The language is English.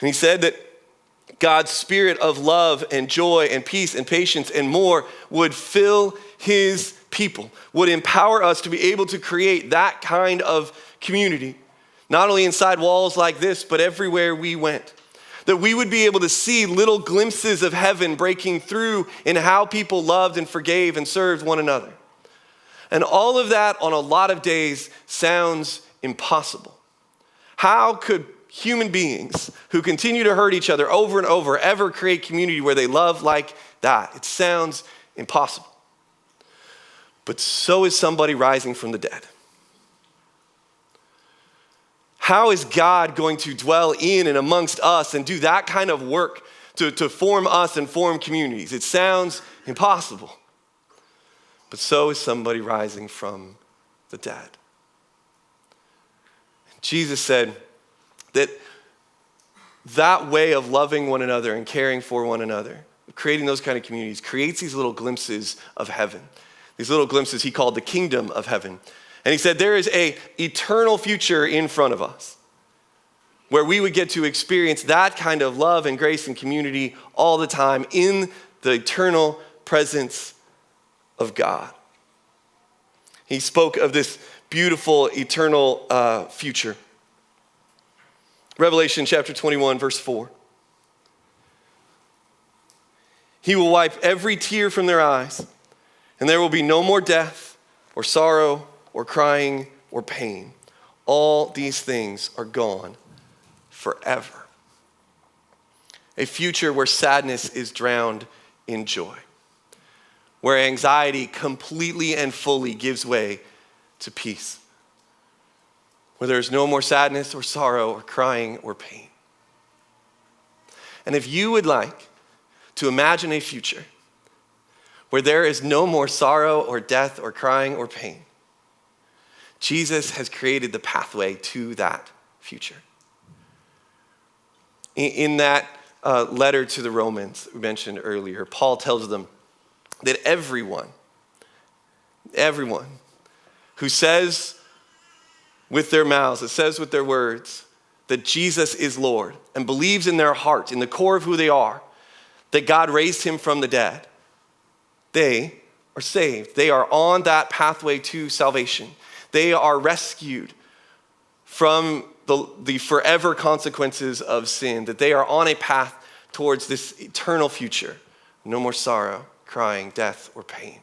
And he said that God's spirit of love and joy and peace and patience and more would fill his people, would empower us to be able to create that kind of community, not only inside walls like this, but everywhere we went. That we would be able to see little glimpses of heaven breaking through in how people loved and forgave and served one another. And all of that on a lot of days sounds impossible. How could human beings who continue to hurt each other over and over ever create community where they love like that? It sounds impossible. But so is somebody rising from the dead. How is God going to dwell in and amongst us and do that kind of work to form us and form communities? It sounds impossible. But so is somebody rising from the dead. Jesus said that way of loving one another and caring for one another, creating those kind of communities, creates these little glimpses of heaven. These little glimpses he called the kingdom of heaven. And he said there is an eternal future in front of us where we would get to experience that kind of love and grace and community all the time in the eternal presence of God. He spoke of this beautiful eternal future. Revelation chapter 21, verse 4. He will wipe every tear from their eyes, and there will be no more death or sorrow or crying or pain. All these things are gone forever. A future where sadness is drowned in joy, where anxiety completely and fully gives way to peace, where there's no more sadness or sorrow or crying or pain. And if you would like to imagine a future where there is no more sorrow or death or crying or pain, Jesus has created the pathway to that future. In that letter to the Romans we mentioned earlier, Paul tells them that everyone who says with their mouths, it says with their words, that Jesus is Lord and believes in their heart, in the core of who they are, that God raised him from the dead, they are saved. They are on that pathway to salvation. They are rescued from the forever consequences of sin, that they are on a path towards this eternal future. No more sorrow, crying, death, or pain.